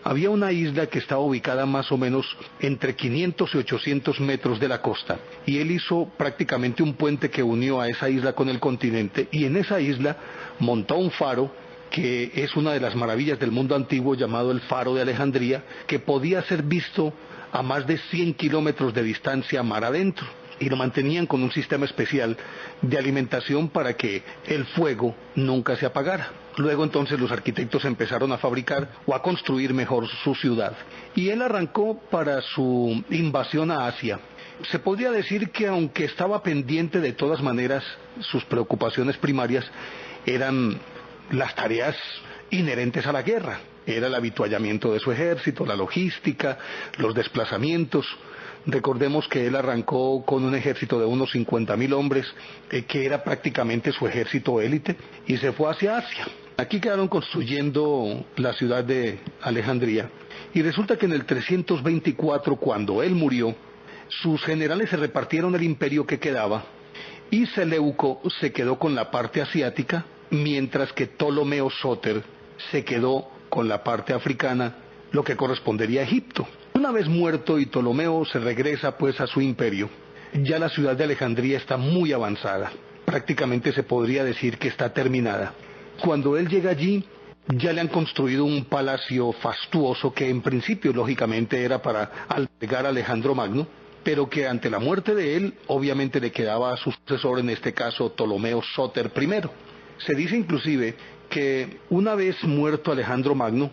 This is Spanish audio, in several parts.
Había una isla que estaba ubicada más o menos entre 500 y 800 metros de la costa, y él hizo prácticamente un puente que unió a esa isla con el continente, y en esa isla montó un faro que es una de las maravillas del mundo antiguo, llamado el Faro de Alejandría, que podía ser visto a más de 100 kilómetros de distancia mar adentro, y lo mantenían con un sistema especial de alimentación para que el fuego nunca se apagara. Luego entonces los arquitectos empezaron a fabricar o a construir mejor su ciudad, y él arrancó para su invasión a Asia. Se podría decir que, aunque estaba pendiente, de todas maneras sus preocupaciones primarias eran las tareas inherentes a la guerra. Era el avituallamiento de su ejército, la logística, los desplazamientos. Recordemos que él arrancó con un ejército de unos 50.000 hombres, que era prácticamente su ejército élite, y se fue hacia Asia. Aquí quedaron construyendo la ciudad de Alejandría, y resulta que en el 324, cuando él murió, sus generales se repartieron el imperio que quedaba, y Seleuco se quedó con la parte asiática, mientras que Ptolomeo Sóter se quedó con la parte africana, lo que correspondería a Egipto. Una vez muerto y Ptolomeo se regresa pues a su imperio, ya la ciudad de Alejandría está muy avanzada, prácticamente se podría decir que está terminada. Cuando él llega allí, ya le han construido un palacio fastuoso que en principio lógicamente era para albergar a Alejandro Magno, pero que ante la muerte de él obviamente le quedaba a su sucesor, en este caso Ptolomeo Sóter I. Se dice inclusive que una vez muerto Alejandro Magno,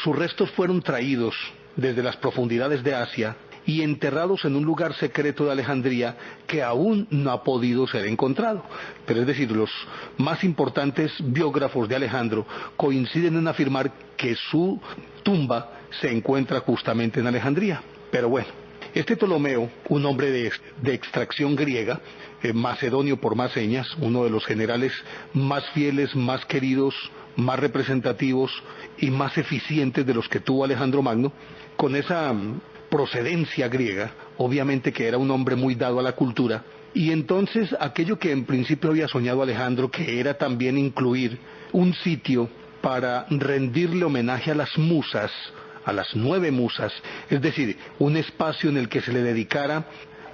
sus restos fueron traídos desde las profundidades de Asia y enterrados en un lugar secreto de Alejandría que aún no ha podido ser encontrado. Pero es decir, los más importantes biógrafos de Alejandro coinciden en afirmar que su tumba se encuentra justamente en Alejandría. Pero bueno, este Ptolomeo, un hombre de extracción griega, macedonio por más señas, uno de los generales más fieles, más queridos, más representativos y más eficientes de los que tuvo Alejandro Magno, con esa procedencia griega, obviamente que era un hombre muy dado a la cultura, y entonces aquello que en principio había soñado Alejandro, que era también incluir un sitio para rendirle homenaje a las musas, a las 9 musas, es decir, un espacio en el que se le dedicara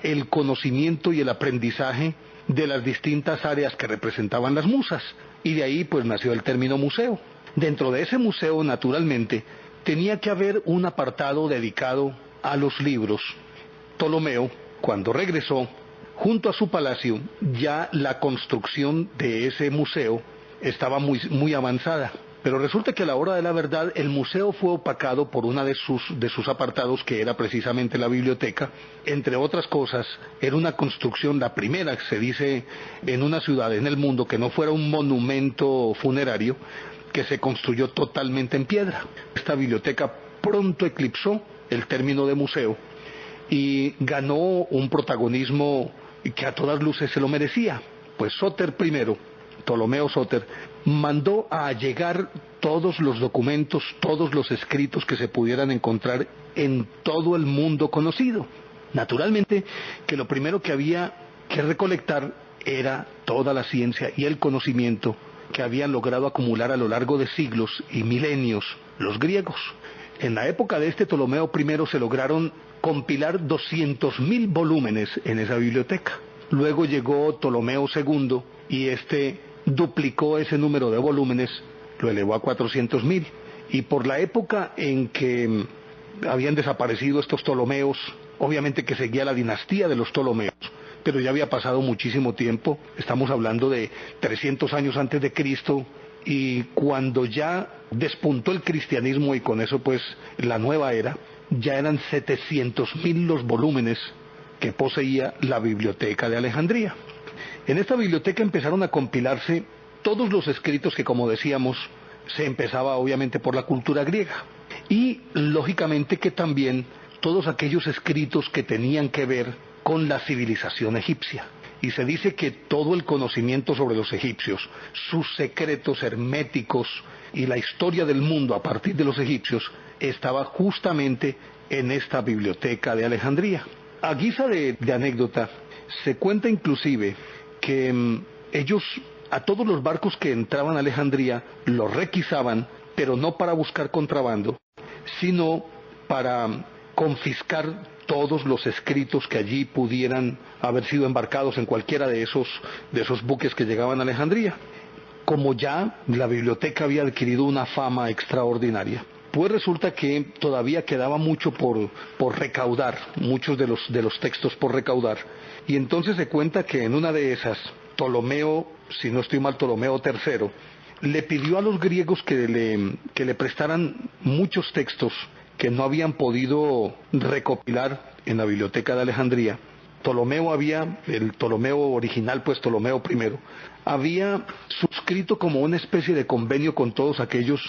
el conocimiento y el aprendizaje de las distintas áreas que representaban las musas, y de ahí pues nació el término museo. Dentro de ese museo, naturalmente, tenía que haber un apartado dedicado a los libros. Ptolomeo, cuando regresó, junto a su palacio, ya la construcción de ese museo estaba muy avanzada. Pero resulta que a la hora de la verdad el museo fue opacado por una de sus apartados, que era precisamente la biblioteca. Entre otras cosas, era una construcción, la primera que se dice en una ciudad en el mundo que no fuera un monumento funerario, que se construyó totalmente en piedra. Esta biblioteca pronto eclipsó el término de museo y ganó un protagonismo que a todas luces se lo merecía. Pues Sóter I, Ptolomeo Sóter, mandó a allegar todos los documentos, todos los escritos que se pudieran encontrar en todo el mundo conocido. Naturalmente que lo primero que había que recolectar era toda la ciencia y el conocimiento que habían logrado acumular a lo largo de siglos y milenios los griegos. En la época de este Ptolomeo I se lograron compilar 200.000 volúmenes en esa biblioteca. Luego llegó Ptolomeo II y este duplicó ese número de volúmenes, lo elevó a 400.000. Y por la época en que habían desaparecido estos Ptolomeos, obviamente que seguía la dinastía de los Ptolomeos, pero ya había pasado muchísimo tiempo, estamos hablando de 300 años antes de Cristo, y cuando ya despuntó el cristianismo y con eso pues la nueva era, ya eran 700.000 los volúmenes que poseía la biblioteca de Alejandría. En esta biblioteca empezaron a compilarse todos los escritos que, como decíamos, se empezaba obviamente por la cultura griega, y lógicamente que también todos aquellos escritos que tenían que ver con la civilización egipcia. Y se dice que todo el conocimiento sobre los egipcios, sus secretos herméticos y la historia del mundo a partir de los egipcios, estaba justamente en esta biblioteca de Alejandría. A guisa de anécdota, se cuenta inclusive que ellos a todos los barcos que entraban a Alejandría los requisaban, pero no para buscar contrabando, sino para confiscar todos los escritos que allí pudieran haber sido embarcados en cualquiera de esos buques que llegaban a Alejandría. Como ya la biblioteca había adquirido una fama extraordinaria, pues resulta que todavía quedaba mucho por recaudar, muchos de los textos por recaudar, y entonces se cuenta que en una de esas, Ptolomeo, si no estoy mal, Ptolomeo III, le pidió a los griegos que le prestaran muchos textos que no habían podido recopilar en la biblioteca de Alejandría. El Ptolomeo original, pues Ptolomeo I, había suscrito como una especie de convenio con todos aquellos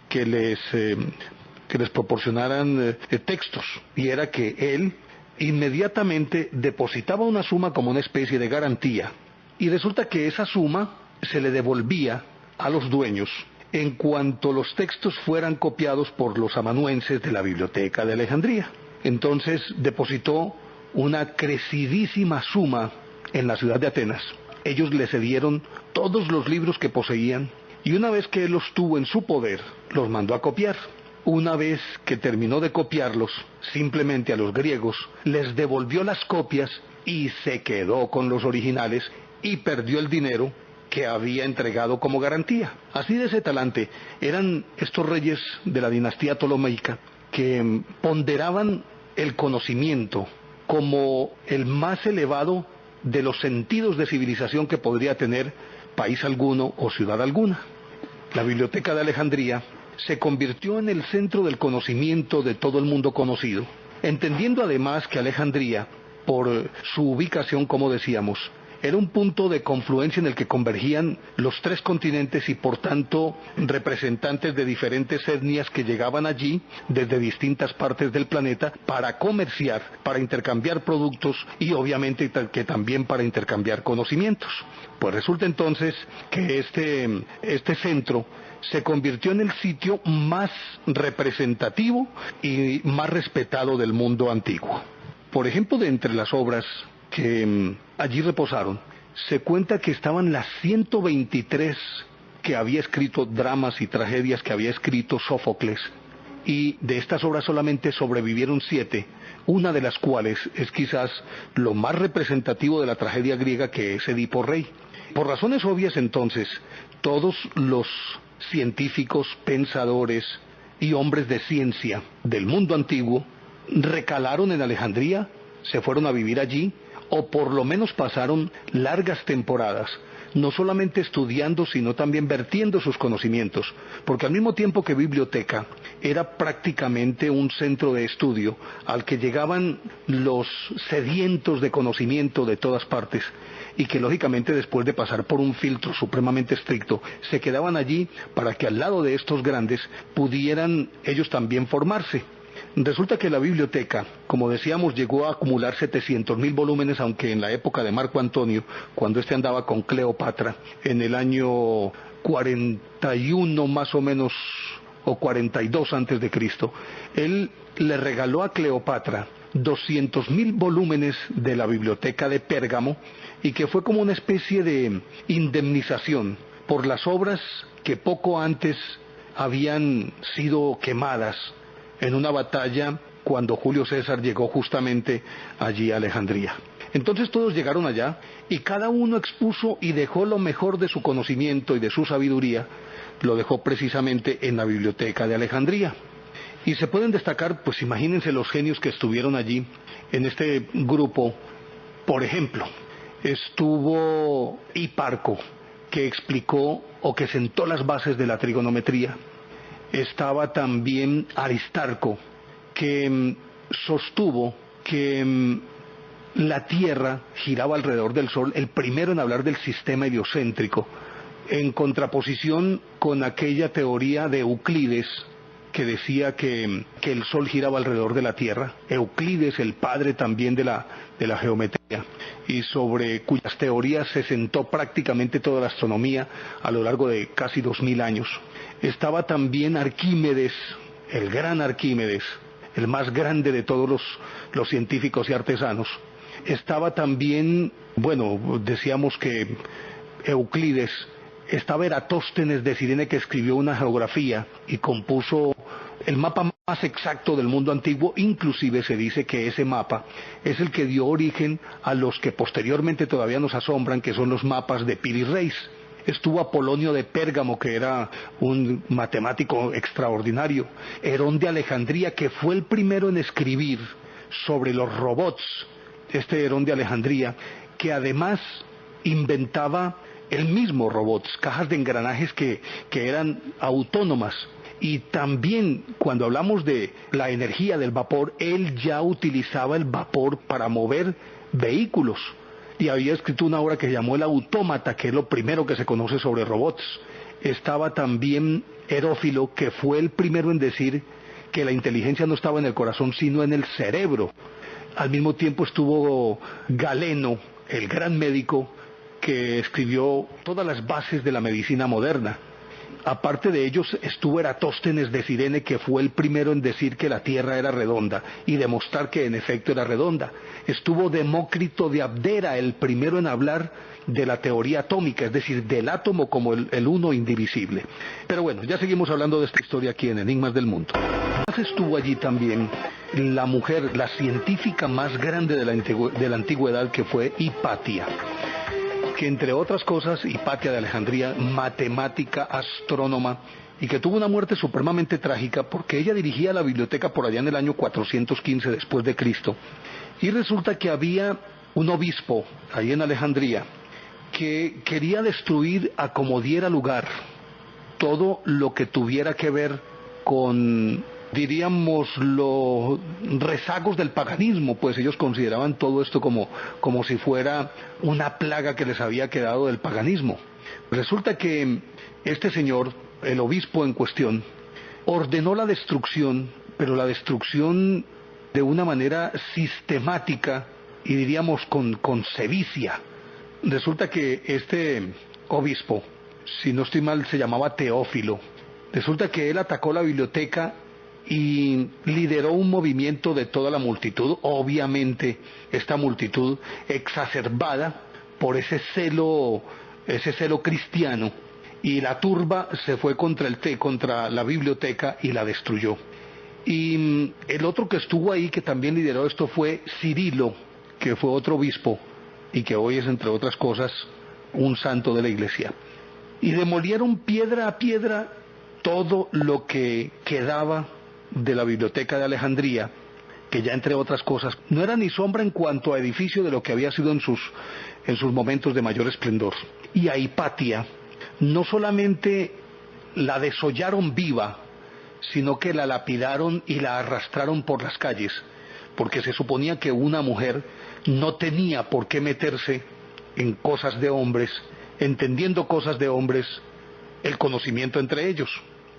que les proporcionaran textos, y era que él inmediatamente depositaba una suma como una especie de garantía, y resulta que esa suma se le devolvía a los dueños en cuanto los textos fueran copiados por los amanuenses de la biblioteca de Alejandría. Entonces depositó una crecidísima suma en la ciudad de Atenas. Ellos le cedieron todos los libros que poseían, y una vez que él los tuvo en su poder, los mandó a copiar. Una vez que terminó de copiarlos, simplemente a los griegos les devolvió las copias y se quedó con los originales y perdió el dinero que había entregado como garantía. Así de ese talante eran estos reyes de la dinastía ptolomeica, que ponderaban el conocimiento como el más elevado de los sentidos de civilización que podría tener país alguno o ciudad alguna. La biblioteca de Alejandría se convirtió en el centro del conocimiento de todo el mundo conocido, entendiendo además que Alejandría, por su ubicación, como decíamos, era un punto de confluencia en el que convergían los tres continentes, y por tanto representantes de diferentes etnias que llegaban allí desde distintas partes del planeta para comerciar, para intercambiar productos y obviamente que también para intercambiar conocimientos. Pues resulta entonces que este centro se convirtió en el sitio más representativo y más respetado del mundo antiguo. Por ejemplo, de entre las obras que allí reposaron, se cuenta que estaban las 123 que había escrito, dramas y tragedias que había escrito Sófocles, y de estas obras solamente sobrevivieron 7, una de las cuales es quizás lo más representativo de la tragedia griega, que es Edipo Rey. Por razones obvias entonces, todos los científicos, pensadores y hombres de ciencia del mundo antiguo recalaron en Alejandría, se fueron a vivir allí, o por lo menos pasaron largas temporadas, no solamente estudiando, sino también vertiendo sus conocimientos, porque al mismo tiempo que biblioteca, era prácticamente un centro de estudio al que llegaban los sedientos de conocimiento de todas partes, y que lógicamente, después de pasar por un filtro supremamente estricto, se quedaban allí para que al lado de estos grandes pudieran ellos también formarse. Resulta que la biblioteca, como decíamos, llegó a acumular 700.000 volúmenes, aunque en la época de Marco Antonio, cuando éste andaba con Cleopatra, en el año 41 más o menos, o 42 antes de Cristo, él le regaló a Cleopatra 200.000 volúmenes de la biblioteca de Pérgamo, y que fue como una especie de indemnización por las obras que poco antes habían sido quemadas en una batalla cuando Julio César llegó justamente allí a Alejandría. Entonces todos llegaron allá y cada uno expuso y dejó lo mejor de su conocimiento y de su sabiduría, lo dejó precisamente en la biblioteca de Alejandría. Y se pueden destacar, pues imagínense los genios que estuvieron allí en este grupo. Por ejemplo, estuvo Hiparco, que explicó o que sentó las bases de la trigonometría. Estaba también Aristarco, que sostuvo que la Tierra giraba alrededor del Sol, el primero en hablar del sistema heliocéntrico, en contraposición con aquella teoría de Euclides que decía que el Sol giraba alrededor de la Tierra. Euclides, el padre también de la geometría, y sobre cuyas teorías se sentó prácticamente toda la astronomía a lo largo de casi 2000 años. Estaba también Arquímedes, el gran Arquímedes, el más grande de todos los científicos y artesanos. Estaba también, bueno, decíamos que Euclides. Estaba Eratóstenes de Cirene, que escribió una geografía y compuso el mapa más exacto del mundo antiguo. Inclusive se dice que ese mapa es el que dio origen a los que posteriormente todavía nos asombran, que son los mapas de Piri Reis. Estuvo Apolonio de Pérgamo, que era un matemático extraordinario. Herón de Alejandría, que fue el primero en escribir sobre los robots. Este Herón de Alejandría, que además inventaba él mismo robots, cajas de engranajes que eran autónomas. Y también cuando hablamos de la energía del vapor, él ya utilizaba el vapor para mover vehículos. Y había escrito una obra que se llamó El Autómata, que es lo primero que se conoce sobre robots. Estaba también Herófilo, que fue el primero en decir que la inteligencia no estaba en el corazón, sino en el cerebro. Al mismo tiempo estuvo Galeno, el gran médico, que escribió todas las bases de la medicina moderna. Aparte de ellos estuvo Eratóstenes de Cirene, que fue el primero en decir que la Tierra era redonda y demostrar que en efecto era redonda. Estuvo Demócrito de Abdera, el primero en hablar de la teoría atómica, es decir, del átomo como el uno indivisible. Pero bueno, ya seguimos hablando de esta historia aquí en Enigmas del Mundo. Estuvo allí también la mujer, la científica más grande de la antigüedad, que fue Hipatia, que entre otras cosas, Hipatia de Alejandría, matemática, astrónoma, y que tuvo una muerte supremamente trágica porque ella dirigía la biblioteca por allá en el año 415 después de Cristo, y resulta que había un obispo ahí en Alejandría que quería destruir a como diera lugar todo lo que tuviera que ver con, diríamos, los rezagos del paganismo. Pues ellos consideraban todo esto como si fuera una plaga que les había quedado del paganismo. Resulta que este señor, el obispo en cuestión, ordenó la destrucción, pero la destrucción de una manera sistemática y diríamos con sevicia. Resulta que este obispo, si no estoy mal, se llamaba Teófilo. Resulta que él atacó la biblioteca y lideró un movimiento de toda la multitud, obviamente esta multitud exacerbada por ese celo cristiano, y la turba se fue contra la biblioteca y la destruyó. Y el otro que estuvo ahí, que también lideró esto, fue Cirilo, que fue otro obispo y que hoy es, entre otras cosas, un santo de la iglesia. Y demolieron piedra a piedra todo lo que quedaba de la biblioteca de Alejandría, que ya, entre otras cosas, no era ni sombra en cuanto a edificio de lo que había sido en sus momentos de mayor esplendor. Y a Hipatia no solamente la desollaron viva, sino que la lapidaron y la arrastraron por las calles, porque se suponía que una mujer no tenía por qué meterse en cosas de hombres, entendiendo cosas de hombres, el conocimiento entre ellos.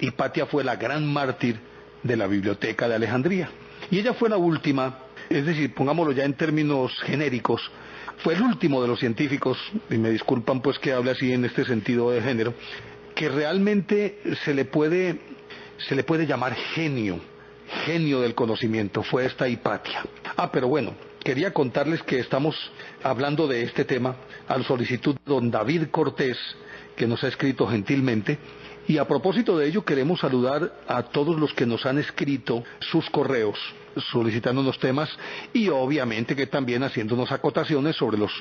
Hipatia fue la gran mártir de la biblioteca de Alejandría. Y ella fue la última, es decir, pongámoslo ya en términos genéricos, fue el último de los científicos, y me disculpan pues que hable así en este sentido de género, que realmente se le puede llamar genio del conocimiento, fue esta Hipatia. Pero bueno, quería contarles que estamos hablando de este tema a solicitud de don David Cortés, que nos ha escrito gentilmente. Y a propósito de ello, queremos saludar a todos los que nos han escrito sus correos solicitándonos temas y obviamente que también haciéndonos acotaciones sobre los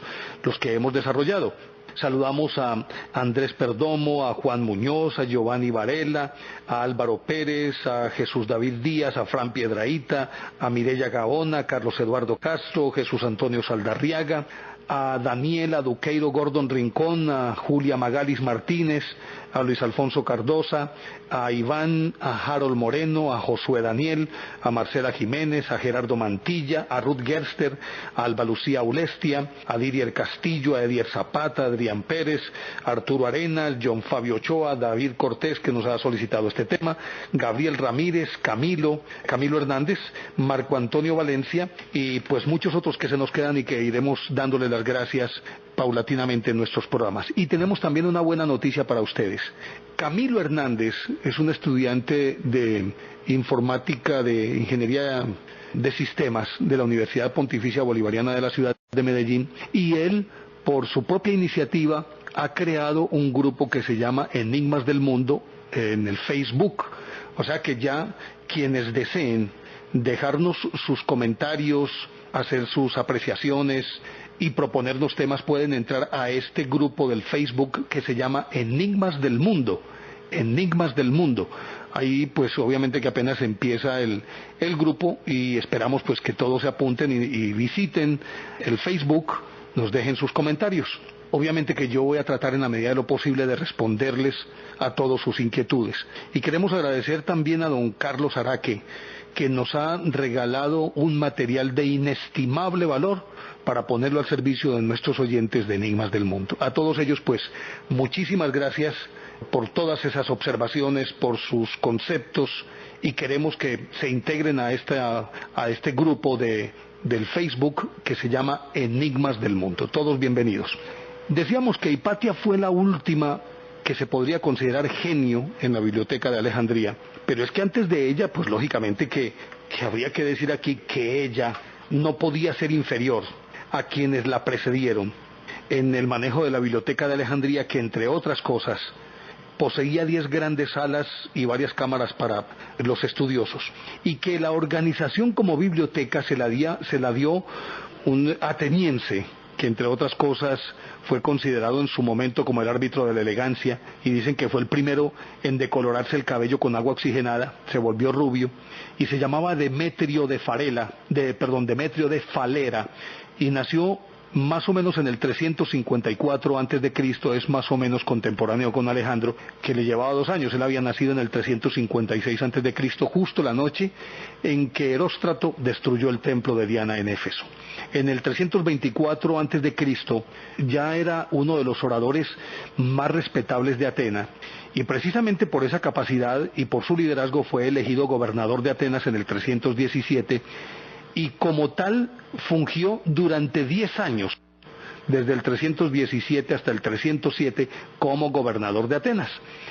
que hemos desarrollado. Saludamos a Andrés Perdomo, a Juan Muñoz, a Giovanni Varela, a Álvaro Pérez, a Jesús David Díaz, a Fran Piedrahíta, a Mireya Gaona, a Carlos Eduardo Castro, Jesús Antonio Saldarriaga, a Daniela Duqueiro Gordon Rincón, a Julia Magalis Martínez, a Luis Alfonso Cardosa, a Iván, a Harold Moreno, a Josué Daniel, a Marcela Jiménez, a Gerardo Mantilla, a Ruth Gerster, a Alba Lucía Ulestia, a Didier Castillo, a Edier Zapata, a Adrián Pérez, a Arturo Arenas, John Fabio Ochoa, David Cortés, que nos ha solicitado este tema, Gabriel Ramírez, Camilo Hernández, Marco Antonio Valencia y pues muchos otros que se nos quedan y que iremos dándole las gracias paulatinamente en nuestros programas. Y tenemos también una buena noticia para ustedes. Camilo Hernández es un estudiante de informática, de ingeniería de sistemas de la Universidad Pontificia Bolivariana de la ciudad de Medellín, y él, por su propia iniciativa, ha creado un grupo que se llama Enigmas del Mundo en el Facebook. O sea que ya quienes deseen dejarnos sus comentarios, hacer sus apreciaciones y proponernos temas pueden entrar a este grupo del Facebook que se llama Enigmas del Mundo. Enigmas del Mundo. Ahí pues obviamente que apenas empieza el grupo y esperamos pues que todos se apunten y visiten el Facebook, nos dejen sus comentarios. Obviamente que yo voy a tratar en la medida de lo posible de responderles a todas sus inquietudes. Y queremos agradecer también a don Carlos Araque, que nos ha regalado un material de inestimable valor para ponerlo al servicio de nuestros oyentes de Enigmas del Mundo. A todos ellos pues muchísimas gracias por todas esas observaciones, por sus conceptos, y queremos que se integren a este grupo del Facebook que se llama Enigmas del Mundo. Todos bienvenidos. Decíamos que Hipatia fue la última que se podría considerar genio en la Biblioteca de Alejandría, pero es que antes de ella, pues lógicamente que habría que decir aquí que ella no podía ser inferior a quienes la precedieron en el manejo de la Biblioteca de Alejandría, que entre otras cosas poseía 10 grandes salas y varias cámaras para los estudiosos, y que la organización como biblioteca se la dio un ateniense, que entre otras cosas fue considerado en su momento como el árbitro de la elegancia, y dicen que fue el primero en decolorarse el cabello con agua oxigenada, se volvió rubio, y se llamaba Demetrio de Falera, y nació más o menos en el 354 antes de Cristo, es más o menos contemporáneo con Alejandro, que le llevaba 2 años. Él había nacido en el 356 antes de Cristo, justo la noche en que Heróstrato destruyó el templo de Diana en Éfeso. En el 324 antes de Cristo ya era uno de los oradores más respetables de Atenas, y precisamente por esa capacidad y por su liderazgo fue elegido gobernador de Atenas en el 317, y como tal fungió durante 10 años, desde el 317 hasta el 307, como gobernador de Atenas.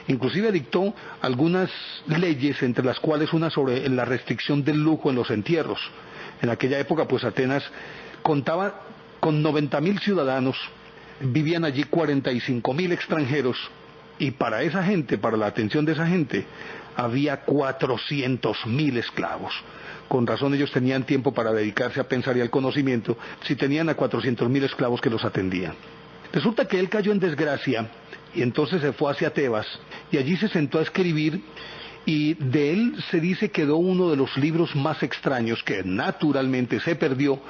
Inclusive dictó algunas leyes, entre las cuales una sobre la restricción del lujo en los entierros. En aquella época pues Atenas contaba con 90.000 ciudadanos, vivían allí 45.000 extranjeros, y para esa gente, para la atención de esa gente, había 400.000 esclavos. Con razón ellos tenían tiempo para dedicarse a pensar y al conocimiento, si tenían a 400.000 esclavos que los atendían. Resulta que él cayó en desgracia, y entonces se fue hacia Tebas, y allí se sentó a escribir, y de él se dice quedó uno de los libros más extraños, que naturalmente se perdió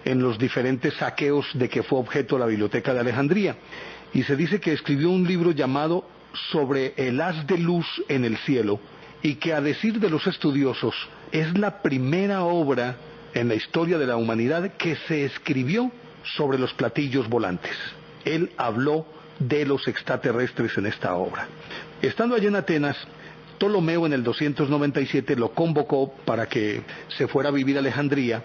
en los diferentes saqueos de que fue objeto la Biblioteca de Alejandría. Y se dice que escribió un libro llamado Sobre el haz de luz en el cielo, y que a decir de los estudiosos es la primera obra en la historia de la humanidad que se escribió sobre los platillos volantes. Él habló de los extraterrestres en esta obra. Estando allí en Atenas, Ptolomeo en el 297 lo convocó para que se fuera a vivir a Alejandría,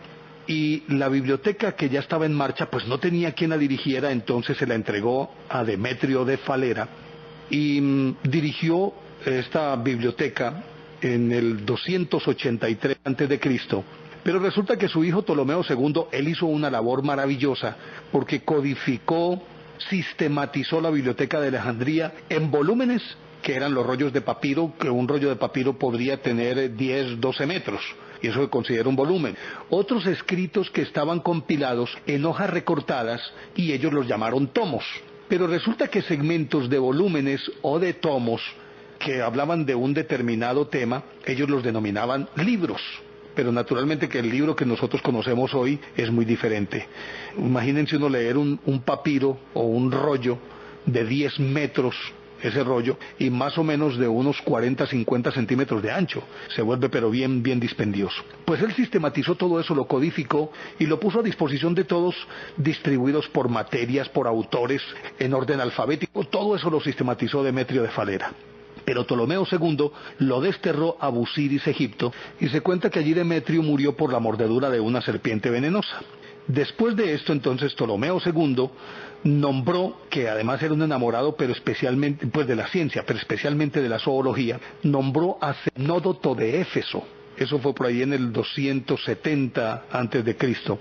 y la biblioteca que ya estaba en marcha pues no tenía quien la dirigiera, entonces se la entregó a Demetrio de Falera, y dirigió esta biblioteca en el 283 antes de Cristo. Pero resulta que su hijo Ptolomeo II, él hizo una labor maravillosa, porque codificó, sistematizó la Biblioteca de Alejandría en volúmenes que eran los rollos de papiro, que un rollo de papiro podría tener 10, 12 metros, y eso se considera un volumen. Otros escritos que estaban compilados en hojas recortadas, y ellos los llamaron tomos. Pero resulta que segmentos de volúmenes o de tomos que hablaban de un determinado tema, ellos los denominaban libros. Pero naturalmente que el libro que nosotros conocemos hoy es muy diferente. Imagínense uno leer un papiro o un rollo de 10 metros, ese rollo, y más o menos de unos 40, 50 centímetros de ancho. Se vuelve pero bien dispendioso. Pues él sistematizó todo eso, lo codificó y lo puso a disposición de todos, distribuidos por materias, por autores, en orden alfabético. Todo eso lo sistematizó Demetrio de Falera. Pero Ptolomeo II lo desterró a Busiris, Egipto, y se cuenta que allí Demetrio murió por la mordedura de una serpiente venenosa. Después de esto, entonces, Ptolomeo II nombró, que además era un enamorado, pero especialmente, pues de la ciencia, pero especialmente de la zoología, nombró a Zenódoto de Éfeso. Eso fue por ahí en el 270 antes de Cristo.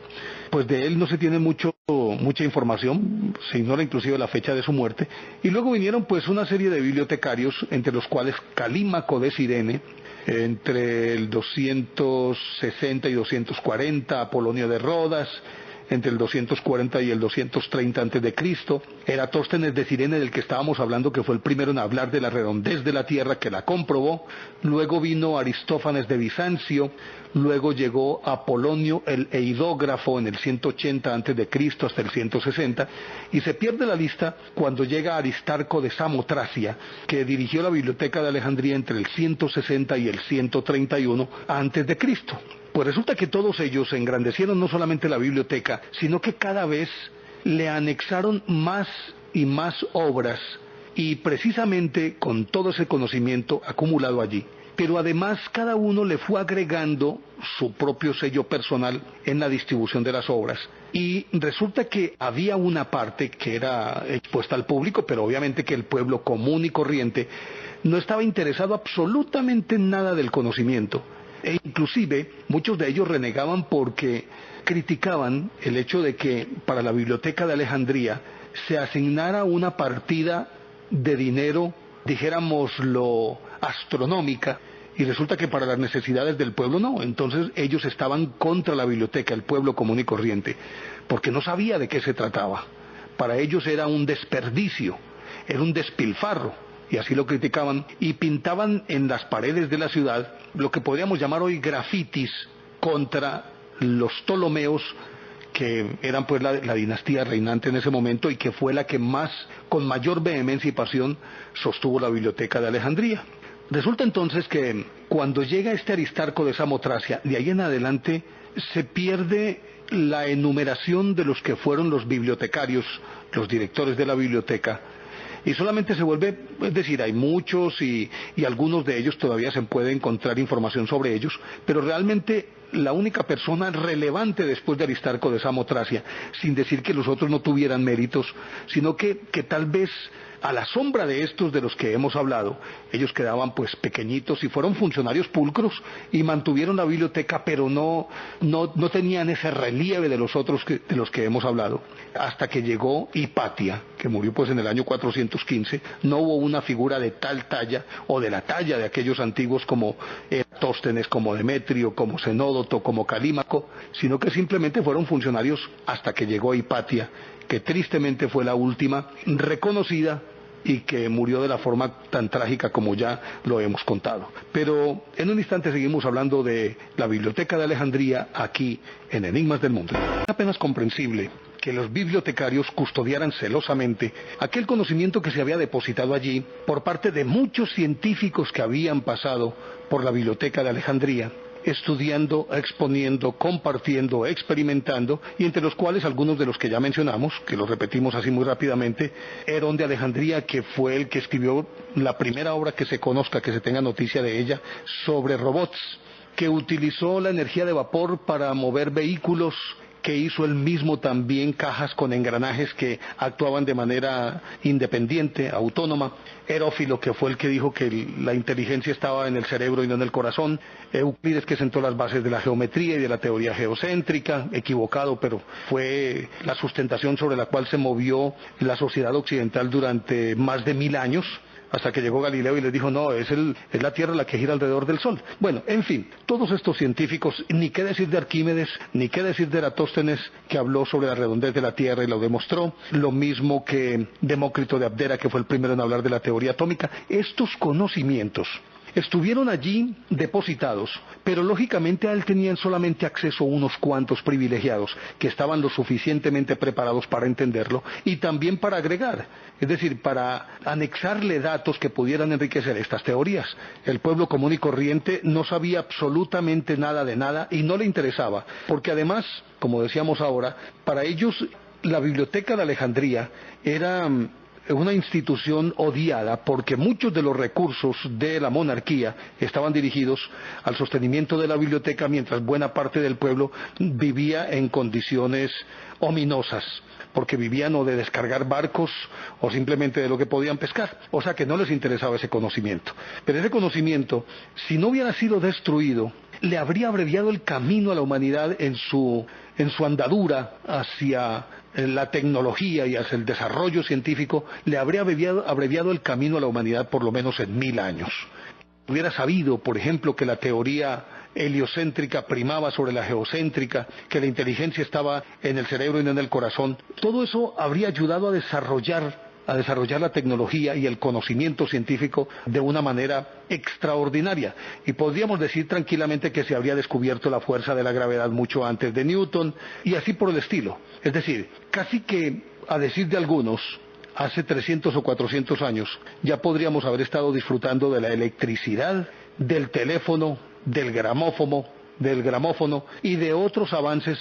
Pues de él no se tiene mucha información, se ignora inclusive la fecha de su muerte. Y luego vinieron pues una serie de bibliotecarios, entre los cuales Calímaco de Cirene, entre el 260 y 240, Apolonio de Rodas, entre el 240 y el 230 antes de Cristo. Eratóstenes de Cirene, del que estábamos hablando, que fue el primero en hablar de la redondez de la Tierra, que la comprobó. Luego vino Aristófanes de Bizancio, luego llegó Apolonio el Eidógrafo en el 180 antes de Cristo hasta el 160, y se pierde la lista cuando llega Aristarco de Samotracia, que dirigió la Biblioteca de Alejandría entre el 160 y el 131 antes de Cristo. Pues resulta que todos ellos engrandecieron no solamente la biblioteca, sino que cada vez le anexaron más y más obras, y precisamente con todo ese conocimiento acumulado allí. Pero además cada uno le fue agregando su propio sello personal en la distribución de las obras. Y resulta que había una parte que era expuesta al público, pero obviamente que el pueblo común y corriente no estaba interesado absolutamente en nada del conocimiento. E inclusive muchos de ellos renegaban porque criticaban el hecho de que para la Biblioteca de Alejandría se asignara una partida de dinero, dijéramoslo, astronómica, y resulta que para las necesidades del pueblo no. Entonces ellos estaban contra la biblioteca, el pueblo común y corriente, porque no sabía de qué se trataba. Para ellos era un desperdicio, era un despilfarro. Y así lo criticaban, y pintaban en las paredes de la ciudad lo que podríamos llamar hoy grafitis contra los Ptolomeos, que eran pues la dinastía reinante en ese momento y que fue la que más, con mayor vehemencia y pasión, sostuvo la Biblioteca de Alejandría. Resulta entonces que cuando llega este Aristarco de Samotracia, de ahí en adelante se pierde la enumeración de los que fueron los bibliotecarios, los directores de la biblioteca, y solamente se vuelve, es decir, hay muchos y algunos de ellos todavía se puede encontrar información sobre ellos, pero realmente la única persona relevante después de Aristarco de Samotracia, sin decir que los otros no tuvieran méritos, sino que tal vez a la sombra de estos de los que hemos hablado, ellos quedaban pues pequeñitos y fueron funcionarios pulcros y mantuvieron la biblioteca, pero no tenían ese relieve de los otros de los que hemos hablado. Hasta que llegó Hipatia, que murió pues en el año 415, no hubo una figura de tal talla o de la talla de aquellos antiguos como Eratóstenes, como Demetrio, como Zenódoto, como Calímaco, sino que simplemente fueron funcionarios hasta que llegó Hipatia, que tristemente fue la última reconocida y que murió de la forma tan trágica como ya lo hemos contado. Pero en un instante seguimos hablando de la Biblioteca de Alejandría aquí en Enigmas del Mundo. Es apenas comprensible que los bibliotecarios custodiaran celosamente aquel conocimiento que se había depositado allí por parte de muchos científicos que habían pasado por la Biblioteca de Alejandría, estudiando, exponiendo, compartiendo, experimentando, y entre los cuales algunos de los que ya mencionamos, que los repetimos así muy rápidamente. Herón de Alejandría, que fue el que escribió la primera obra que se conozca, que se tenga noticia de ella, sobre robots, que utilizó la energía de vapor para mover vehículos, que hizo él mismo también cajas con engranajes que actuaban de manera independiente, autónoma. Herófilo, que fue el que dijo que la inteligencia estaba en el cerebro y no en el corazón. Euclides, que sentó las bases de la geometría y de la teoría geocéntrica, equivocado, pero fue la sustentación sobre la cual se movió la sociedad occidental durante más de 1000 años. Hasta que llegó Galileo y les dijo, no, es la Tierra la que gira alrededor del Sol. Bueno, en fin, todos estos científicos, ni qué decir de Arquímedes, ni qué decir de Eratóstenes, que habló sobre la redondez de la Tierra y lo demostró, lo mismo que Demócrito de Abdera, que fue el primero en hablar de la teoría atómica. Estos conocimientos estuvieron allí depositados, pero lógicamente a él tenían solamente acceso unos cuantos privilegiados que estaban lo suficientemente preparados para entenderlo y también para agregar, es decir, para anexarle datos que pudieran enriquecer estas teorías. El pueblo común y corriente no sabía absolutamente nada de nada y no le interesaba, porque además, como decíamos ahora, para ellos la Biblioteca de Alejandría era una institución odiada porque muchos de los recursos de la monarquía estaban dirigidos al sostenimiento de la biblioteca, mientras buena parte del pueblo vivía en condiciones ominosas, porque vivían o de descargar barcos o simplemente de lo que podían pescar, o sea que no les interesaba ese conocimiento. Pero ese conocimiento, si no hubiera sido destruido, le habría abreviado el camino a la humanidad en su andadura hacia la tecnología y hacia el desarrollo científico, le habría abreviado el camino a la humanidad por lo menos en 1000 años. hubiera sabido, por ejemplo, que la teoría heliocéntrica primaba sobre la geocéntrica, que la inteligencia estaba en el cerebro y no en el corazón, todo eso habría ayudado a desarrollar la tecnología y el conocimiento científico de una manera extraordinaria. Y podríamos decir tranquilamente que se habría descubierto la fuerza de la gravedad mucho antes de Newton, y así por el estilo. Es decir, casi que, a decir de algunos, hace 300 o 400 años ya podríamos haber estado disfrutando de la electricidad, del teléfono, del gramófono y de otros avances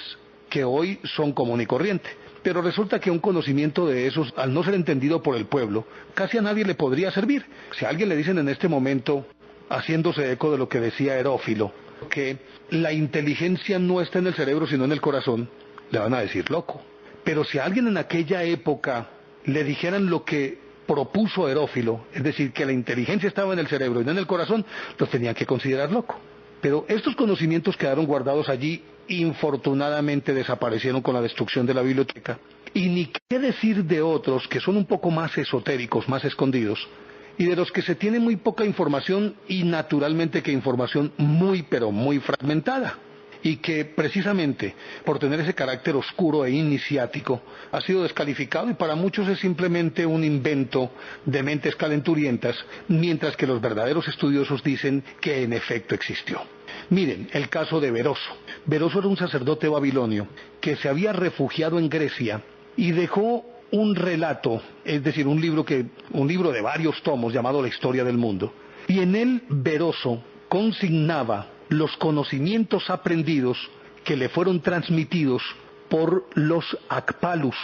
que hoy son común y corriente. Pero resulta que un conocimiento de esos, al no ser entendido por el pueblo, casi a nadie le podría servir. Si a alguien le dicen en este momento, haciéndose eco de lo que decía Herófilo, que la inteligencia no está en el cerebro sino en el corazón, le van a decir loco. Pero si a alguien en aquella época le dijeran lo que propuso Herófilo, es decir, que la inteligencia estaba en el cerebro y no en el corazón, los tenían que considerar loco. Pero estos conocimientos quedaron guardados allí, infortunadamente desaparecieron con la destrucción de la biblioteca. Y ni qué decir de otros que son un poco más esotéricos, más escondidos, y de los que se tiene muy poca información y naturalmente que información muy pero muy fragmentada. Y que precisamente por tener ese carácter oscuro e iniciático ha sido descalificado y para muchos es simplemente un invento de mentes calenturientas, mientras que los verdaderos estudiosos dicen que en efecto existió. Miren, el caso de Beroso. Beroso era un sacerdote babilonio que se había refugiado en Grecia y dejó un relato, es decir, un libro de varios tomos llamado La Historia del Mundo. Y en él Beroso consignaba los conocimientos aprendidos que le fueron transmitidos por los Akpalus,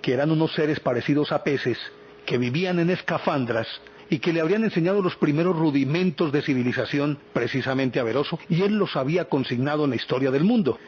que eran unos seres parecidos a peces, que vivían en escafandras y que le habrían enseñado los primeros rudimentos de civilización precisamente a Beroso, y él los había consignado en La Historia del Mundo.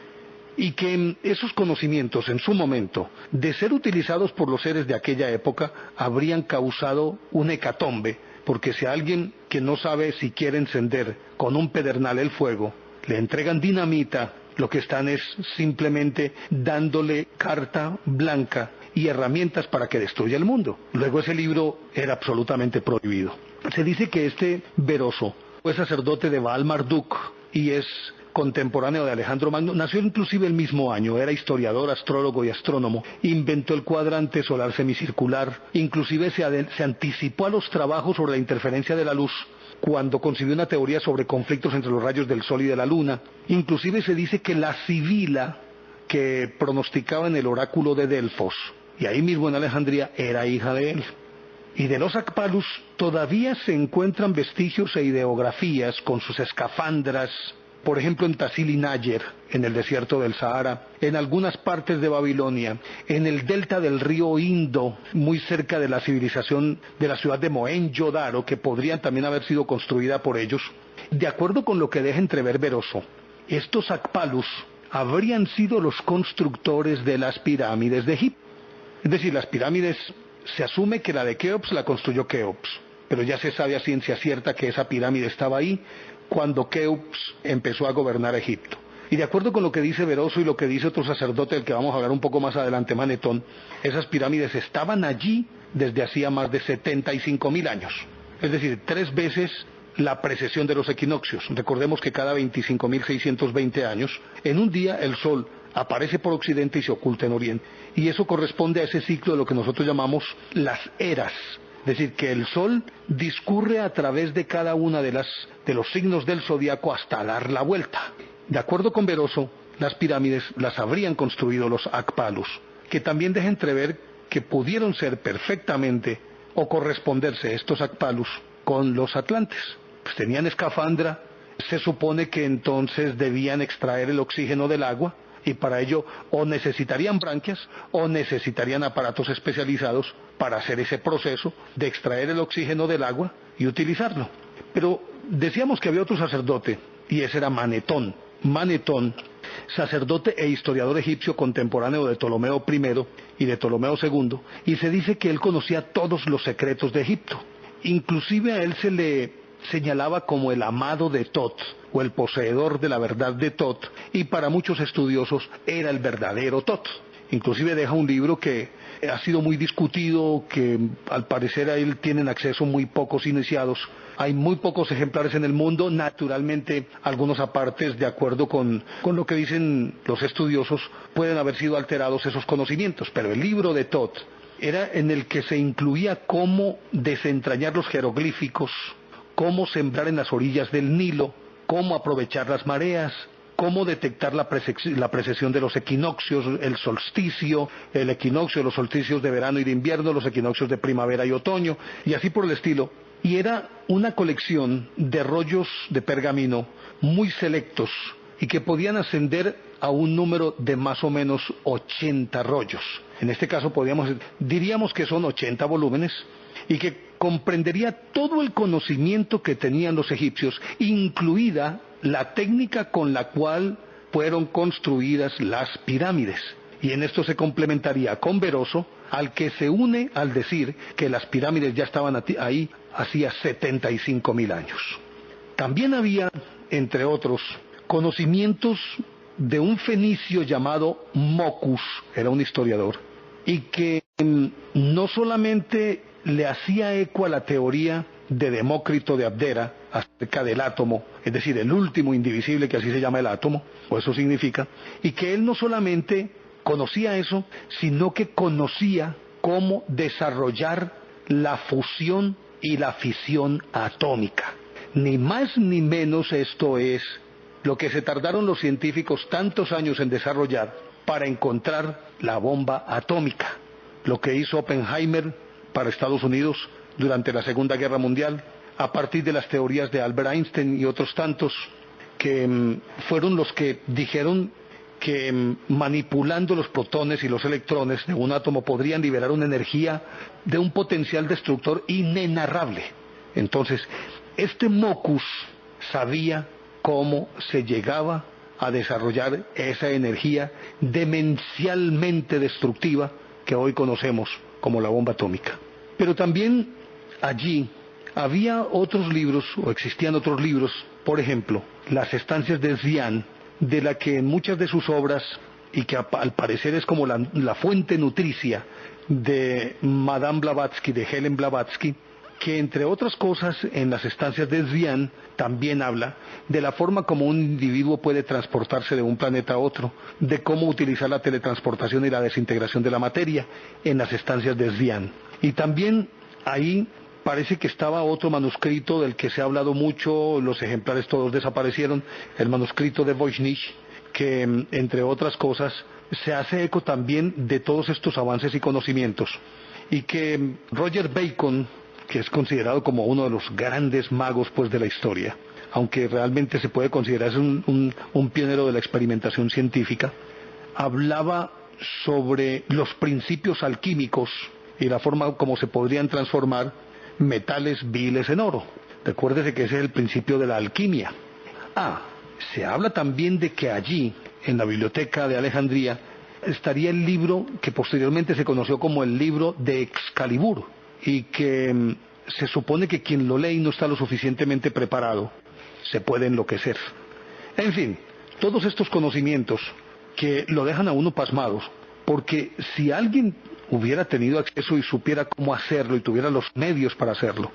Y que esos conocimientos en su momento, de ser utilizados por los seres de aquella época, habrían causado un hecatombe, porque si a alguien que no sabe si quiere encender con un pedernal el fuego, le entregan dinamita, lo que están es simplemente dándole carta blanca y herramientas para que destruya el mundo. Luego ese libro era absolutamente prohibido. Se dice que este Beroso fue sacerdote de Baal Marduk y es contemporáneo de Alejandro Magno, nació inclusive el mismo año, era historiador, astrólogo y astrónomo, inventó el cuadrante solar semicircular, inclusive se anticipó a los trabajos sobre la interferencia de la luz, cuando concibió una teoría sobre conflictos entre los rayos del sol y de la luna. Inclusive se dice que la Sibila, que pronosticaba en el oráculo de Delfos, y ahí mismo en Alejandría, era hija de él. Y de los Akpalus todavía se encuentran vestigios e ideografías con sus escafandras, por ejemplo en Tasil y Nayer, en el desierto del Sahara, en algunas partes de Babilonia, en el delta del río Indo, muy cerca de la civilización de la ciudad de Mohenjo-Daro, que podrían también haber sido construida por ellos. De acuerdo con lo que deja entrever Beroso, estos Akpalus habrían sido los constructores de las pirámides de Egipto. Es decir, las pirámides, se asume que la de Keops la construyó Keops, pero ya se sabe a ciencia cierta que esa pirámide estaba ahí cuando Keops empezó a gobernar Egipto. Y de acuerdo con lo que dice Beroso y lo que dice otro sacerdote del que vamos a hablar un poco más adelante, Manetón, esas pirámides estaban allí desde hacía más de 75.000 años. Es decir, 3 veces la precesión de los equinoccios. Recordemos que cada 25.620 años, en un día el Sol aparece por occidente y se oculta en oriente. Y eso corresponde a ese ciclo de lo que nosotros llamamos las eras. Es decir, que el Sol discurre a través de cada una de los signos del zodiaco hasta dar la vuelta. De acuerdo con Beroso, las pirámides las habrían construido los Akpalus, que también deja entrever que pudieron ser perfectamente o corresponderse estos Akpalus con los atlantes. Pues tenían escafandra, se supone que entonces debían extraer el oxígeno del agua, y para ello o necesitarían branquias o necesitarían aparatos especializados para hacer ese proceso de extraer el oxígeno del agua y utilizarlo. Pero decíamos que había otro sacerdote, y ese era Manetón. Manetón, sacerdote e historiador egipcio contemporáneo de Ptolomeo I y de Ptolomeo II, y se dice que él conocía todos los secretos de Egipto. Inclusive a él se le señalaba como el amado de Tot, o el poseedor de la verdad de Tot, y para muchos estudiosos era el verdadero Tot. Inclusive deja un libro que ha sido muy discutido, que al parecer a él tienen acceso muy pocos iniciados. Hay muy pocos ejemplares en el mundo, naturalmente algunos apartes, de acuerdo con lo que dicen los estudiosos, pueden haber sido alterados esos conocimientos, pero el libro de Todd era en el que se incluía cómo desentrañar los jeroglíficos, cómo sembrar en las orillas del Nilo, cómo aprovechar las mareas, cómo detectar la precesión de los equinoccios, el solsticio, el equinoccio, los solsticios de verano y de invierno, los equinoccios de primavera y otoño, y así por el estilo. Y era una colección de rollos de pergamino muy selectos y que podían ascender a un número de más o menos 80 rollos. En este caso diríamos que son 80 volúmenes y que comprendería todo el conocimiento que tenían los egipcios, incluida la técnica con la cual fueron construidas las pirámides. Y en esto se complementaría con Beroso, al que se une al decir que las pirámides ya estaban ahí hacía 75.000 años. También había, entre otros, conocimientos de un fenicio llamado Mocus, era un historiador, y que no solamente le hacía eco a la teoría de Demócrito de Abdera acerca del átomo, es decir, el último indivisible, que así se llama el átomo, o eso significa, y que él no solamente conocía eso, sino que conocía cómo desarrollar la fusión y la fisión atómica. Ni más ni menos esto es lo que se tardaron los científicos tantos años en desarrollar para encontrar la bomba atómica. Lo que hizo Oppenheimer para Estados Unidos durante la Segunda Guerra Mundial, a partir de las teorías de Albert Einstein y otros tantos, que fueron los que dijeron que manipulando los protones y los electrones de un átomo podrían liberar una energía de un potencial destructor inenarrable. Entonces, este Mocus sabía cómo se llegaba a desarrollar esa energía demencialmente destructiva que hoy conocemos como la bomba atómica. Pero también allí había otros libros, o existían otros libros, por ejemplo, Las estancias de Svian, de la que en muchas de sus obras, y que al parecer es como la fuente nutricia de Madame Blavatsky, de Helen Blavatsky, que entre otras cosas en Las estancias de Svian también habla de la forma como un individuo puede transportarse de un planeta a otro, de cómo utilizar la teletransportación y la desintegración de la materia en Las estancias de Svian. Y también ahí parece que estaba otro manuscrito del que se ha hablado mucho, los ejemplares todos desaparecieron, el manuscrito de Voynich, que entre otras cosas se hace eco también de todos estos avances y conocimientos, y que Roger Bacon, que es considerado como uno de los grandes magos pues de la historia, aunque realmente se puede considerar un pionero de la experimentación científica, hablaba sobre los principios alquímicos y la forma como se podrían transformar metales viles en oro. Recuérdese que ese es el principio de la alquimia. Se habla también de que allí, en la biblioteca de Alejandría, estaría el libro que posteriormente se conoció como el libro de Excalibur, y que se supone que quien lo lee y no está lo suficientemente preparado se puede enloquecer. En fin, todos estos conocimientos que lo dejan a uno pasmados, porque si alguien hubiera tenido acceso y supiera cómo hacerlo y tuviera los medios para hacerlo,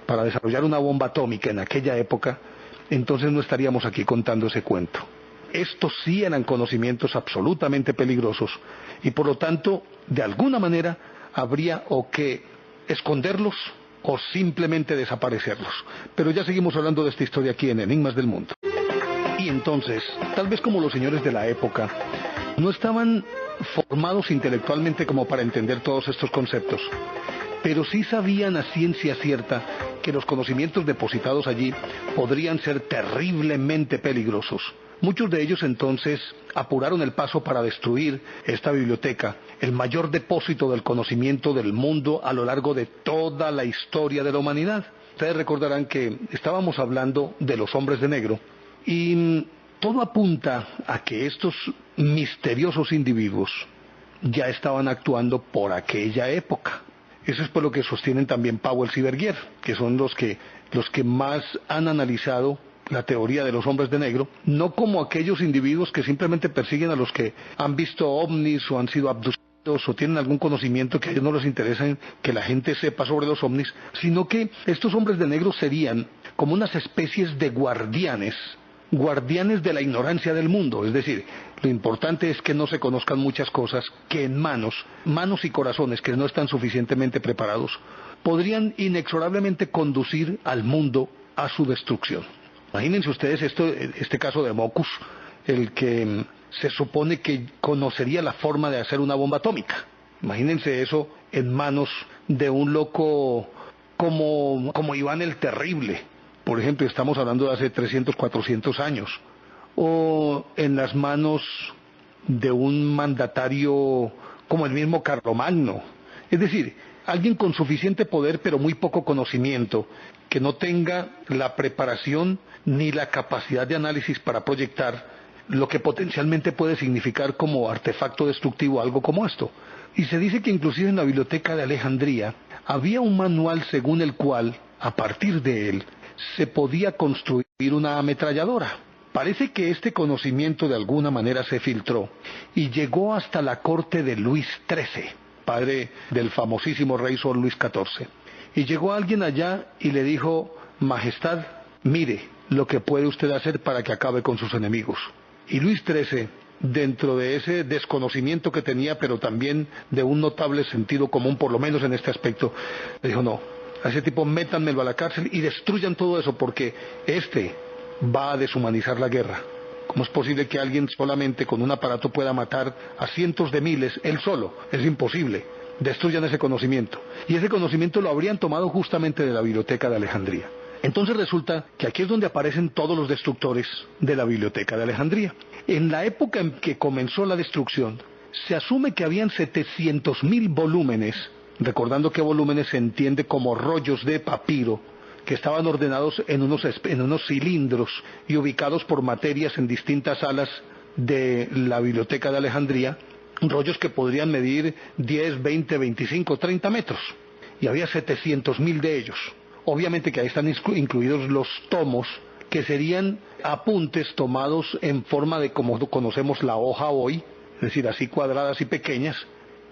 para desarrollar una bomba atómica en aquella época, entonces no estaríamos aquí contando ese cuento. Estos sí eran conocimientos absolutamente peligrosos y por lo tanto, de alguna manera, habría o que esconderlos o simplemente desaparecerlos. Pero ya seguimos hablando de esta historia aquí en Enigmas del Mundo. Y entonces, tal vez como los señores de la época, no estaban formados intelectualmente como para entender todos estos conceptos, pero sí sabían a ciencia cierta que los conocimientos depositados allí podrían ser terriblemente peligrosos. Muchos de ellos entonces apuraron el paso para destruir esta biblioteca, el mayor depósito del conocimiento del mundo a lo largo de toda la historia de la humanidad. Ustedes recordarán que estábamos hablando de los hombres de negro y todo apunta a que estos misteriosos individuos ya estaban actuando por aquella época. Eso es por lo que sostienen también Pauwels y Vergier, que son los que más han analizado la teoría de los hombres de negro, no como aquellos individuos que simplemente persiguen a los que han visto ovnis o han sido abducidos o tienen algún conocimiento que a ellos no les interesa que la gente sepa sobre los ovnis, sino que estos hombres de negro serían como unas especies de guardianes de la ignorancia del mundo. Es decir, lo importante es que no se conozcan muchas cosas que en manos y corazones que no están suficientemente preparados, podrían inexorablemente conducir al mundo a su destrucción. Imagínense ustedes este caso de Mockus, el que se supone que conocería la forma de hacer una bomba atómica. Imagínense eso en manos de un loco como Iván el Terrible. Por ejemplo, estamos hablando de hace 300, 400 años. O en las manos de un mandatario como el mismo Carlomagno. Es decir, alguien con suficiente poder pero muy poco conocimiento, que no tenga la preparación ni la capacidad de análisis para proyectar lo que potencialmente puede significar como artefacto destructivo algo como esto. Y se dice que inclusive en la biblioteca de Alejandría había un manual según el cual, a partir de él, se podía construir una ametralladora. Parece que este conocimiento de alguna manera se filtró y llegó hasta la corte de Luis XIII, padre del famosísimo rey Sor Luis XIV. Y llegó alguien allá y le dijo: Majestad, mire lo que puede usted hacer para que acabe con sus enemigos. Y Luis XIII, dentro de ese desconocimiento que tenía, pero también de un notable sentido común, por lo menos en este aspecto, le dijo: no, a ese tipo métanmelo a la cárcel y destruyan todo eso, porque va a deshumanizar la guerra. ¿Cómo es posible que alguien solamente con un aparato pueda matar a cientos de miles, él solo? Es imposible. Destruyan ese conocimiento. Y ese conocimiento lo habrían tomado justamente de la biblioteca de Alejandría. Entonces resulta que aquí es donde aparecen todos los destructores de la biblioteca de Alejandría. En la época en que comenzó la destrucción, se asume que habían 700.000 volúmenes, recordando que volúmenes se entiende como rollos de papiro, que estaban ordenados en unos cilindros y ubicados por materias en distintas salas de la biblioteca de Alejandría, rollos que podrían medir 10, 20, 25, 30 metros. Y había 700.000 de ellos. Obviamente que ahí están incluidos los tomos, que serían apuntes tomados en forma de como conocemos la hoja hoy, es decir, así cuadradas y pequeñas,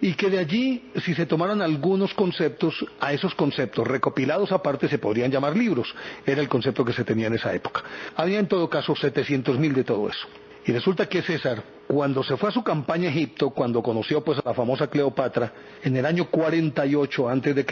y que de allí, si se tomaran algunos conceptos, a esos conceptos recopilados aparte se podrían llamar libros. Era el concepto que se tenía en esa época. Había en todo caso 700.000 de todo eso. Y resulta que César, cuando se fue a su campaña a Egipto, cuando conoció pues a la famosa Cleopatra, en el año 48 a.C.,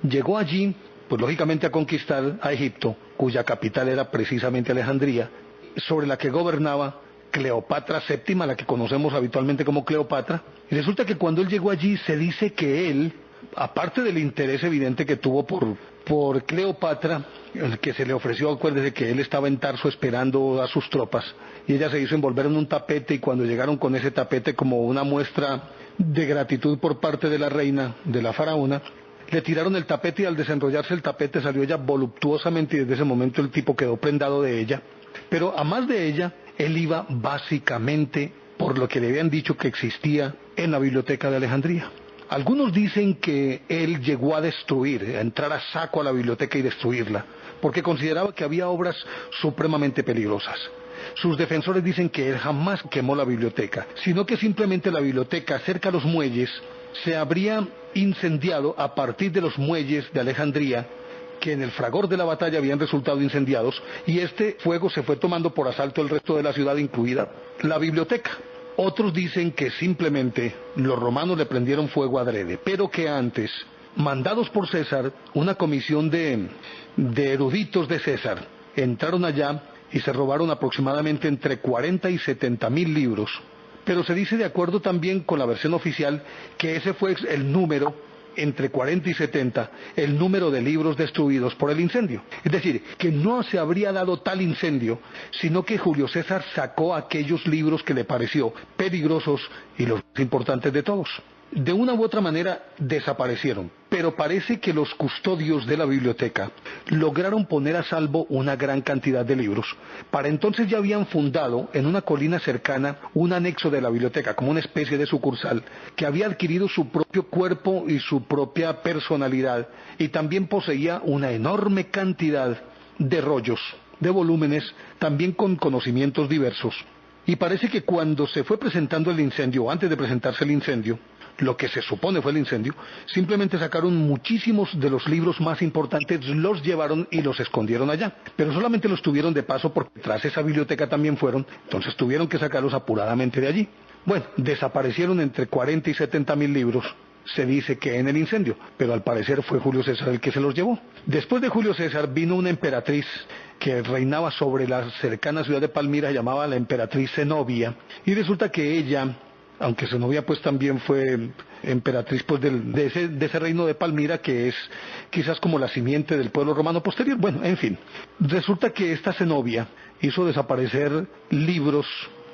llegó allí, pues lógicamente a conquistar a Egipto, cuya capital era precisamente Alejandría, sobre la que gobernaba Cleopatra VII, la que conocemos habitualmente como Cleopatra. Y resulta que cuando él llegó allí se dice que él, aparte del interés evidente que tuvo por Cleopatra, el que se le ofreció, acuérdese que él estaba en Tarso esperando a sus tropas, y ella se hizo envolver en un tapete, y cuando llegaron con ese tapete como una muestra de gratitud por parte de la reina, de la faraona, le tiraron el tapete, y al desenrollarse el tapete salió ella voluptuosamente, y desde ese momento el tipo quedó prendado de ella. Pero a más de ella, él iba básicamente por lo que le habían dicho que existía en la biblioteca de Alejandría. Algunos dicen que él llegó a destruir, a entrar a saco a la biblioteca y destruirla, porque consideraba que había obras supremamente peligrosas. Sus defensores dicen que él jamás quemó la biblioteca, sino que simplemente la biblioteca cerca a los muelles se habría incendiado a partir de los muelles de Alejandría, que en el fragor de la batalla habían resultado incendiados, y este fuego se fue tomando por asalto el resto de la ciudad, incluida la biblioteca. Otros dicen que simplemente los romanos le prendieron fuego adrede, pero que antes, mandados por César, una comisión de eruditos de César entraron allá y se robaron aproximadamente entre 40 y 70.000 libros. Pero se dice, de acuerdo también con la versión oficial, que ese fue el número, entre 40 y 70, el número de libros destruidos por el incendio. Es decir, que no se habría dado tal incendio, sino que Julio César sacó aquellos libros que le pareció peligrosos y los más importantes de todos. De una u otra manera desaparecieron, pero parece que los custodios de la biblioteca lograron poner a salvo una gran cantidad de libros. Para entonces ya habían fundado en una colina cercana un anexo de la biblioteca, como una especie de sucursal, que había adquirido su propio cuerpo y su propia personalidad, y también poseía una enorme cantidad de rollos de volúmenes, también con conocimientos diversos. Y parece que cuando se fue presentando el incendio, o antes de presentarse el incendio, lo que se supone fue el incendio, simplemente sacaron muchísimos de los libros más importantes, los llevaron y los escondieron allá. Pero solamente los tuvieron de paso porque tras esa biblioteca también fueron, entonces tuvieron que sacarlos apuradamente de allí. Bueno, desaparecieron entre 40 y 70 mil libros, se dice que en el incendio, pero al parecer fue Julio César el que se los llevó. Después de Julio César vino una emperatriz que reinaba sobre la cercana ciudad de Palmira, llamaba la emperatriz Zenobia, y resulta que ella, aunque Zenobia pues también fue emperatriz pues de ese reino de Palmira, que es quizás como la simiente del pueblo romano posterior. Bueno, en fin, resulta que esta Zenobia hizo desaparecer libros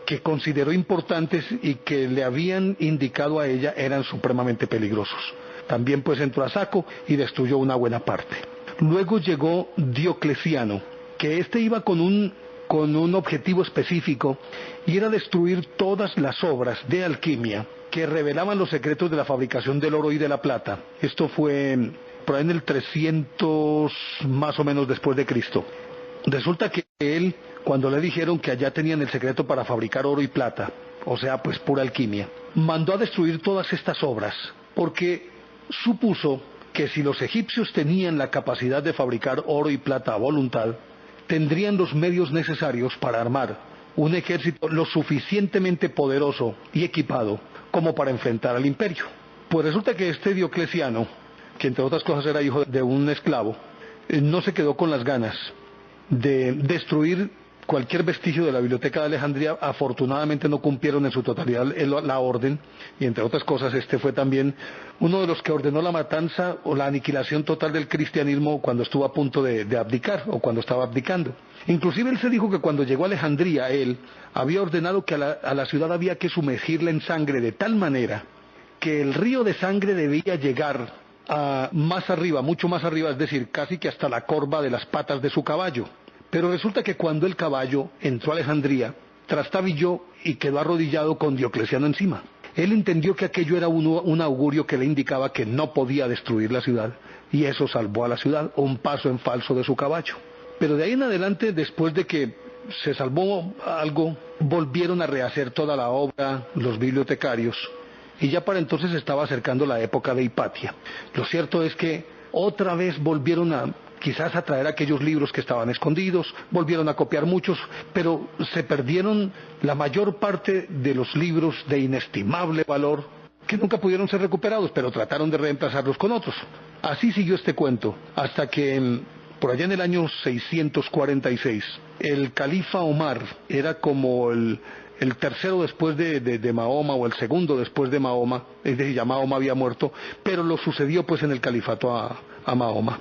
que consideró importantes y que le habían indicado a ella eran supremamente peligrosos. También pues entró a saco y destruyó una buena parte. Luego llegó Diocleciano, que iba con un objetivo específico, y era destruir todas las obras de alquimia que revelaban los secretos de la fabricación del oro y de la plata. Esto fue por ahí en el 300 más o menos después de Cristo. Resulta que él, cuando le dijeron que allá tenían el secreto para fabricar oro y plata, o sea, pues pura alquimia, mandó a destruir todas estas obras, porque supuso que si los egipcios tenían la capacidad de fabricar oro y plata a voluntad, tendrían los medios necesarios para armar un ejército lo suficientemente poderoso y equipado como para enfrentar al imperio. Pues resulta que este Diocleciano, que entre otras cosas era hijo de un esclavo, no se quedó con las ganas de destruir cualquier vestigio de la biblioteca de Alejandría. Afortunadamente no cumplieron en su totalidad la orden, y entre otras cosas este fue también uno de los que ordenó la matanza o la aniquilación total del cristianismo cuando estuvo a punto de abdicar, o cuando estaba abdicando. Inclusive él se dijo que cuando llegó a Alejandría él había ordenado que a la ciudad había que sumergirla en sangre, de tal manera que el río de sangre debía llegar más arriba, mucho más arriba, es decir, casi que hasta la corva de las patas de su caballo. Pero resulta que cuando el caballo entró a Alejandría, trastabilló y quedó arrodillado con Diocleciano encima. Él entendió que aquello era un augurio que le indicaba que no podía destruir la ciudad, y eso salvó a la ciudad, un paso en falso de su caballo. Pero de ahí en adelante, después de que se salvó algo, volvieron a rehacer toda la obra los bibliotecarios, y ya para entonces estaba acercando la época de Hipatia. Lo cierto es que otra vez volvieron quizás a traer aquellos libros que estaban escondidos, volvieron a copiar muchos, pero se perdieron la mayor parte de los libros de inestimable valor que nunca pudieron ser recuperados, pero trataron de reemplazarlos con otros. Así siguió este cuento, hasta que por allá en el año 646, el califa Omar era como el tercero después de Mahoma, o el segundo después de Mahoma, es decir, ya Mahoma había muerto, pero lo sucedió pues en el califato a Mahoma.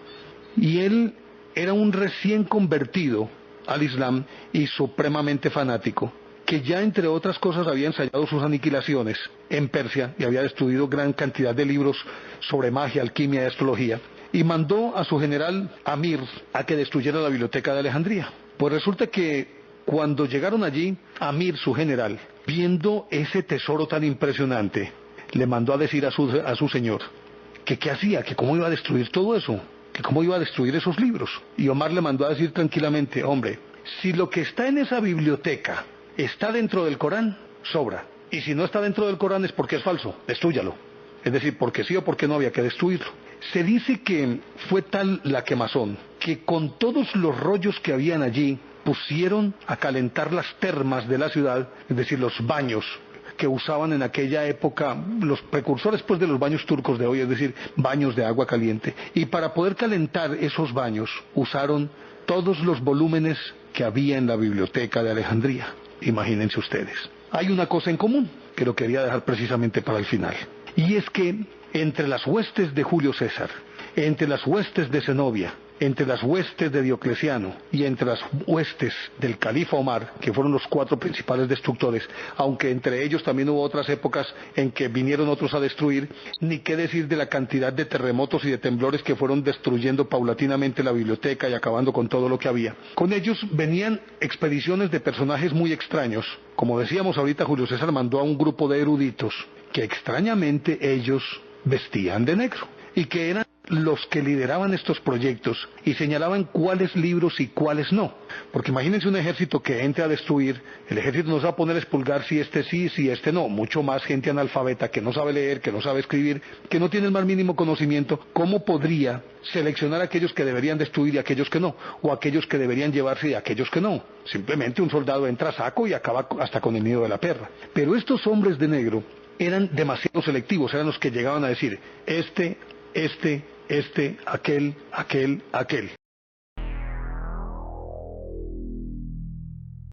Y él era un recién convertido al Islam y supremamente fanático, que ya entre otras cosas había ensayado sus aniquilaciones en Persia y había destruido gran cantidad de libros sobre magia, alquimia y astrología, y mandó a su general Amir a que destruyera la biblioteca de Alejandría. Pues resulta que cuando llegaron allí, Amir, su general, viendo ese tesoro tan impresionante, le mandó a decir a su señor que qué hacía, que cómo iba a destruir todo eso, que cómo iba a destruir esos libros. Y Omar le mandó a decir tranquilamente: hombre, si lo que está en esa biblioteca está dentro del Corán, sobra. Y si no está dentro del Corán es porque es falso, destúyalo. Es decir, porque sí o porque no había que destruirlo. Se dice que fue tal la quemazón que con todos los rollos que habían allí pusieron a calentar las termas de la ciudad, es decir, los baños que usaban en aquella época, los precursores pues de los baños turcos de hoy, es decir, baños de agua caliente. Y para poder calentar esos baños usaron todos los volúmenes que había en la biblioteca de Alejandría. Imagínense ustedes. Hay una cosa en común que lo quería dejar precisamente para el final, y es que entre las huestes de Julio César, entre las huestes de Zenobia, entre las huestes de Diocleciano y entre las huestes del califa Omar, que fueron los 4 principales destructores, aunque entre ellos también hubo otras épocas en que vinieron otros a destruir, ni qué decir de la cantidad de terremotos y de temblores que fueron destruyendo paulatinamente la biblioteca y acabando con todo lo que había. Con ellos venían expediciones de personajes muy extraños. Como decíamos ahorita, Julio César mandó a un grupo de eruditos que extrañamente ellos vestían de negro y que eran los que lideraban estos proyectos y señalaban cuáles libros y cuáles no. Porque imagínense un ejército que entre a destruir, el ejército no se va a poner a expulgar si este sí, si este no. Mucho más gente analfabeta que no sabe leer, que no sabe escribir, que no tiene el más mínimo conocimiento. ¿Cómo podría seleccionar a aquellos que deberían destruir y a aquellos que no? O aquellos que deberían llevarse y a aquellos que no. Simplemente un soldado entra a saco y acaba hasta con el nido de la perra. Pero estos hombres de negro eran demasiado selectivos, eran los que llegaban a decir, aquel, aquel.